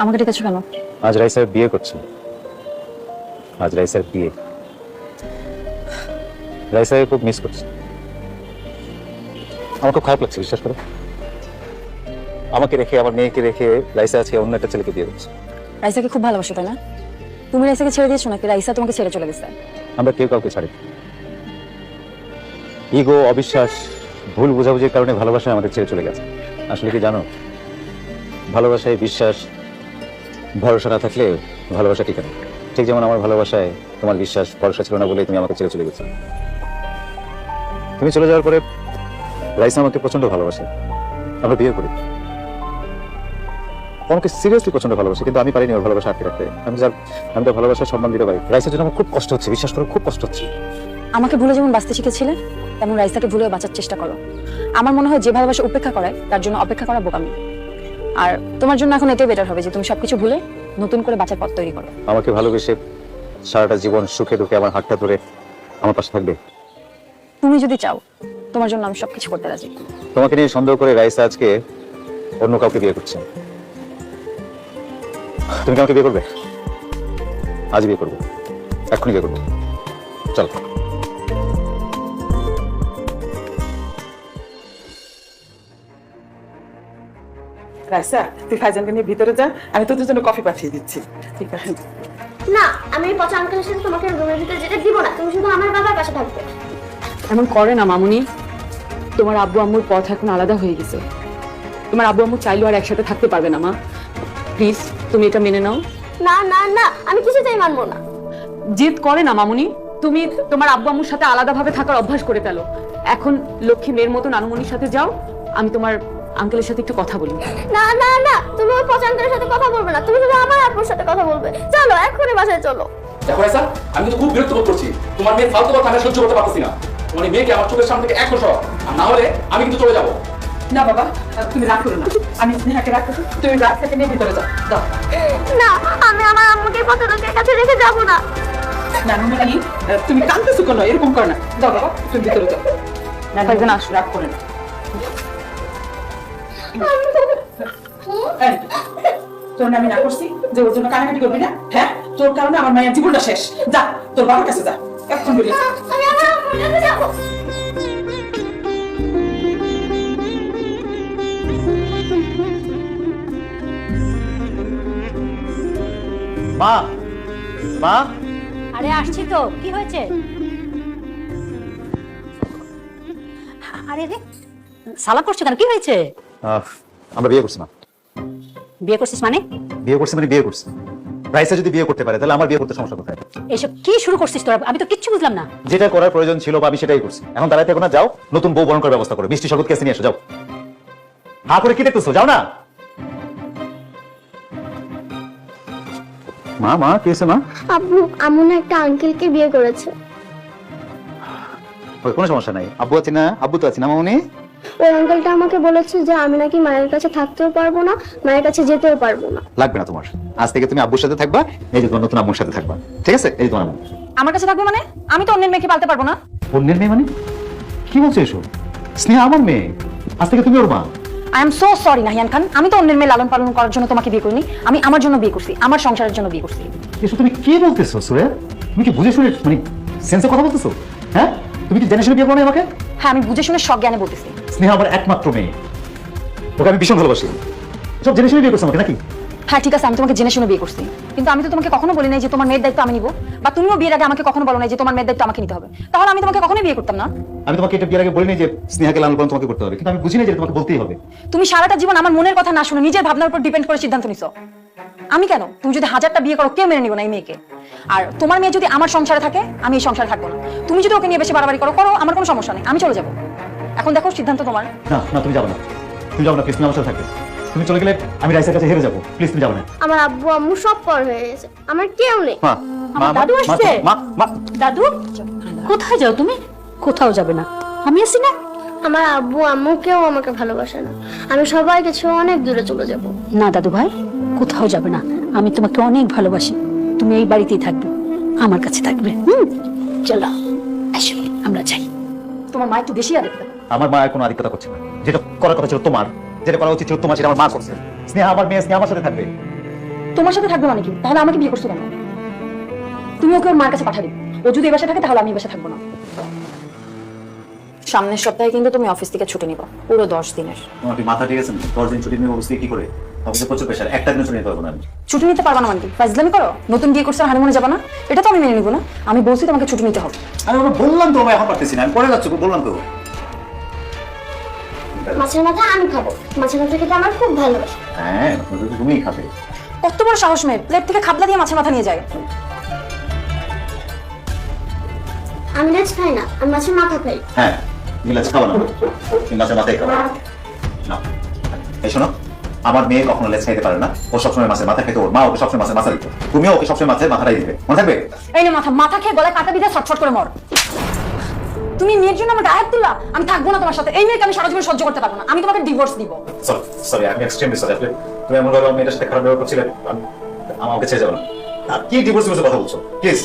আমাকে ডেকেছো কেন? আজ রাইসার বিয়ে করছে। আজ রাইসার বিয়ে। রাইসাকে খুব মিস করছে। আমার খুব খারাপ লাগছে, বিশ্বাস করো। আমাকে রেখে, আমার মেয়েকে রেখে রাইসা আছে অন্য একটা ছেলেকে বিয়ে করছে। রাইসাকে খুব ভালোবাসো তাই না? তুমি রাইসাকে ছেড়ে দিয়েছো নাকি রাইসা তোমাকে ছেড়ে চলে গেছে? আমরা কেউ কাউকে ছাড়ি। ইগো, অবিশ্বাস, ভুল বোঝাবুঝির কারণে ভালোবাসা আমাদের ছেড়ে চলে গেছে। আসলে কি জানো, ভালোবাসায় বিশ্বাস, ভরসা না থাকলে ভালোবাসা টিকে না। ঠিক যেমন আমার ভালোবাসায় তোমার বিশ্বাস, ভরসা ছিল না বলে তুমি আমাকে ছেড়ে চলে গেছো। তুমি চলে যাওয়ার পরে রাইসা আমাকে প্রচন্ড ভালোবাসে। আমরা বিয়ে করি। আমাকে সিরিয়াসলি প্রচন্ড ভালোবাসে, কিন্তু আমি পারিনি ওর ভালোবাসা আটকে রাখতে। আমি তার ভালোবাসার সম্মান দিতে পারি। রাইসার জন্য আমার খুব কষ্ট হচ্ছে, বিশ্বাস করো, খুব কষ্ট হচ্ছে। আমাকে ভুলে যেমন বাঁচতে শিখেছিলে তেমন রাইসাকে ভুলেও বাঁচার চেষ্টা করো। আমার মনে হয় যে ভালোবাসা উপেক্ষা করায় তার জন্য অপেক্ষা করা বোকামি। আর তোমার জন্য এখন এটাই বেটার হবে যে তুমি সবকিছু ভুলে নতুন করে বাঁচার পথ তৈরি করো। আমাকে ভালোবেসে সারাটা জীবন সুখে দুঃখে আমার হাতটা ধরে আমার পাশে থাকবে। তুমি যদি চাও তোমার জন্য আমি সবকিছু করতে রাজি। তোমাকে নিয়ে সন্দেহ করে রাইসা আজকে অন্য কাউকে বিয়ে করছে। তুমি কি আমাকে বিয়ে করবে? আজ বিয়ে করবো, এক্ষুনি বিয়ে করবো। চল। রাইসা, তুই ফাইজানকে নিয়ে ভিতরে যা, আমি তোদের জন্য কফি পাঠিয়ে দিচ্ছি। ঠিক আছে? না, আমি এই পচা আঙ্কেলের সাথে তোমাকে রুমের ভিতরে যেতে দিব না। তুমি শুধু আমার বাবার পাশে থাকবে। এমন করে না মামুনি। তোমার আব্বু আম্মুর পথ এখন আলাদা হয়ে গেছে। তোমার আব্বু আম্মু চাইলেও আর একসাথে থাকতে পারবে না মা। প্লিজ তুমি এটা মেনে নাও। না না না, আমি কিছুতেই মানবো না। জিদ করে না মামুনি। তুমি তোমার আব্বু আম্মুর সাথে আলাদাভাবে থাকার অভ্যাস করে ফেলো। এখন লক্ষ্মী মেয়ের মতো নানুমনির সাথে যাও, আমি তোমার আঙ্কেলের সাথে একটু কথা বলি। না না না, তুমি ওই পচা আঙ্কেলের সাথে কথা বলবে না। তুমি শুধু আমার আপুর সাথে কথা বলবে। চলো এক্ষুনি বাসায় চলো। দেখো রাইসা, আমি তো খুব বিরক্ত বোধ করছি। তোমার মেয়ে ফালতু কথা আমি সহ্য করতে পারছি না। তোমার এই মেয়েকে আমার চোখের সামনে থেকে এখন সরাও, আর না হলে আমি কিন্তু চলে যাবো। না বাবা, তুমি রাগ করো না। আমি স্নেহাকে রাখতে, তুমি রাস্তাকে নিয়ে ভিতরে যাও। যাও। না, আমি আমার আম্মুকে পচা লোকের কাছে রেখে যাবো না। নানুমণি, তুমি কাঁদতেছো কেন? এরকম করো না। যাও বাবা, তুমি ভিতরে যাও। ফাইজান আসো। রাগ করে না। এই, তোর না আমি না করছি যে ওর জন্য কানাকাটি করবি না? হ্যাঁ, তোর কারণে আমার মায়ের জীবনটা শেষ। যা, তোর বাবার কাছে যা, এখন বলি। আমি আমার আম্মুর কাছে যাবো। মা, মা, আরে আসছি তো, কি হয়েছে? আরে রে, সালাম করছো কেন? কি হয়েছে? আমরা বিয়ে করছি না। বিয়ে করছিস মানে? বিয়ে করছি মানে বিয়ে করছি। রাইসা যদি বিয়ে করতে পারে তাহলে আমার বিয়ে করতে সমস্যা কোথায়? এসব কি শুরু করছিস তোরা? আমি তো কিচ্ছু বুঝলাম না। যেটা করার প্রয়োজন ছিল বা আমি সেটাই করছি। এখন দাঁড়াতে না, যাও নতুন বউ বরণ করার ব্যবস্থা করো। মিষ্টি শরবত কেসে নিয়ে এসো, যাও। হা করে কি দেখতেছো? যাও না। মা, মা কি হয়েছে মা? আব্বু, আম্মু না একটা আঙ্কেলকে বিয়ে করেছে। ওই কোনো সমস্যা নাই, আব্বু আছি না, আব্বু তো আছি না মামুনি। ওই আঙ্কেলটা আমাকে বলেছে যে আমি নাকি মায়ের কাছে থাকতেও পারবো না, মায়ের কাছে যেতেও পারবো না। লাগবে না তোমার। আজ থেকে তুমি আব্বুর সাথে থাকবা, এই যে তোমার নতুন আম্মুর সাথে থাকবা। ঠিক আছে? এই যে তোমার আম্মু। আমার কাছে থাকবে মানে? আমি তো অন্যের মেয়েকে পালতে পারবো না। অন্যের মেয়ে মানে? কি বলছো এসব? স্নেহা আমার মেয়ে, আজ থেকে তুমি ওর মা। I am so sorry Nahiyan Khan, আমি তো অন্যের মেয়ে লালন পালন করার জন্য তোমাকে বিয়ে করিনি। আমি আমার জন্য বিয়ে করছি, আমার সংসারের জন্য বিয়ে করছি। এসব তুমি কি বলতেছো সুরেয়া? তুমি কি বুঝে শুনে মানে সেন্সে কথা বলতেছো? হ্যাঁ, তুমি কি জেনে শুনে বিয়ে করো না আমাকে? হ্যাঁ, আমি বুঝে শুনে সব জ্ঞানে বলতেছি। স্নেহা আমার একমাত্র মেয়ে, ওকে আমি ভীষণ ভালোবাসি। সব জেনে শুনে বিয়ে করছো আমাকে নাকি? হ্যাঁ ঠিক আছে, আমি তোমাকে জেনে শুনে বিয়ে করছি, কিন্তু আমি তো তোমাকে কখনো বলি নাই যে তোমার মেয়ের দায়িত্ব আমি নিব, বা তুমিও বিয়ের আগে আমাকে কখনো বলো নাই যে তোমার মেয়ের দায়িত্ব আমাকে নিতে হবে। তাহলে আমি তোমাকে কখনোই বিয়ে করতাম না। আমি তোমাকে এটা বিয়ের আগে বলিনি যে স্নেহাকে লালন পালন তোমাকে করতে হবে, কিন্তু আমি বুঝি না যে তোমাকে বলতেই হবে। তুমি সারাটা জীবন আমার মনের কথা না শুনে নিজের ভাবনার উপর ডিপেন্ড করে সিদ্ধান্ত নিছো। আমি কেন? তুমি যদি 1000টা বিয়ে করো কেউ মেনে নিব না এই মেয়েকে। আর তোমার মেয়ে যদি আমার সংসারে থাকে আমি এই সংসারে থাকবো না। তুমি যদি ওকে নিয়ে বেশি বাড়াবাড়ি করো করো, আমার কোনো সমস্যা নেই, আমি চলে যাবো। এখন দেখো সিদ্ধান্ত তোমার। না না, তুমি যাবে না, তুমি যাবে না প্লিজ, তুমি আমার সাথে থাকবে। তুমি চলে গেলে আমি রাইসার কাছে হেরে যাবো, প্লিজ তুমি যাবে না। আমার আব্বু আম্মু সব পর হয়ে গেছে, আমার কেউ নেই। মা, মা, দাদু আসছে। মা, মা, দাদু, কোথায় যাও তুমি? কোথাও যাবে না, আমি আছি না। আমার আব্বু আম্মু কেউ আমাকে ভালোবাসে না, আমি সবাইকে ছেড়ে অনেক দূরে চলে যাব। না দাদু ভাই, কোথাও যাবে না, আমি তোমাকে অনেক ভালোবাসি। তুমি এই বাড়িতেই থাকবে, আমার কাছে থাকবে। চলো আসো, আমরা যাই। তোমার মা একটু বেশি আরেকটা। আমার মা আর কোনো আধিক্যতা করছে না। যেটা করার কথা ছিল তোমার, যেটা করা উচিত ছিল তোমার, সেটা আমার মা করছে। স্নেহা আমার মেয়ে, স্নেহা আমার সাথে থাকবে। তোমার সাথে থাকবে মানে কি? তাহলে আমাকে বিয়ে করছো কেন? তুমি ওকে ওর মার কাছে পাঠাবে। ও যদি এই বাসায় থাকে তাহলে আমি এই বাসায় থাকবো না। সামনের সপ্তাহে কিন্তু তুমি অফিস থেকে ছুটি নিবা, পুরো 10 দিনের। তোমার কি মাথা ঠিক আছে না? 10 দিন ছুটি নিয়ে অবস্থা কি করে? অফিসে প্রচুর প্রেশার, একটা দিন ছুটি নিতে পারবো না আমি। ছুটি নিতে পারবা না মানে কি? ফাজলামি করো? নতুন বিয়ে করছো, হানিমুনে যাবা না? এটা তো আমি মেনে নিব না। আমি বলছি তোমাকে ছুটি নিতে হবে। আমি ওকে বললাম তো, আমি এখন পারতেছি না, আমি পরে যাচ্ছি, বললাম তো। মাছের মাথা আমি খাবো, মাছের মাথা খেতে আমার খুব ভালোবাসে। হ্যাঁ, তুমিই খাবে। কত বড় সাহস মেয়ে, প্লেট থেকে খাবলা দিয়ে মাছের মাথা নিয়ে যায়। আমি লেজ খাই না, আমি মাছের মাথা খাই। হ্যাঁ, গিলাস খাবো না, তুমি মাছের মাথায় খাবো না। এই শোনো, আমার মেয়ে কখনো লেজ খাইতে পারে না, ও সবসময় মাছের মাথা খেতে, ওর মা ওকে সবসময় মাছের মাথা দিত, তুমিও ওকে সবসময় মাছের মাথাটাই দিবে, মনে থাকবে? এই না মাথা, মাথা খেয়ে গলায় কাটা বিধে ছটফট করে মর। তুমি মেয়ের জন্য আমার গায়ে হাত তুললা? আমি থাকবো না তোমার সাথে। এই মেয়েকে আমি সারা জীবন সহ্য করতে পারবো না। আমি তোমাকে ডিভোর্স দিব। সরি, আমি এক্সট্রিমলি সরি। তুমি এমন ভাবে আমার মেয়েটার সাথে খারাপ ব্যবহার করছিলে, আমাকে ছেড়ে যাবো না। আর কি ডিভোর্স কথা বলছো প্লিজ?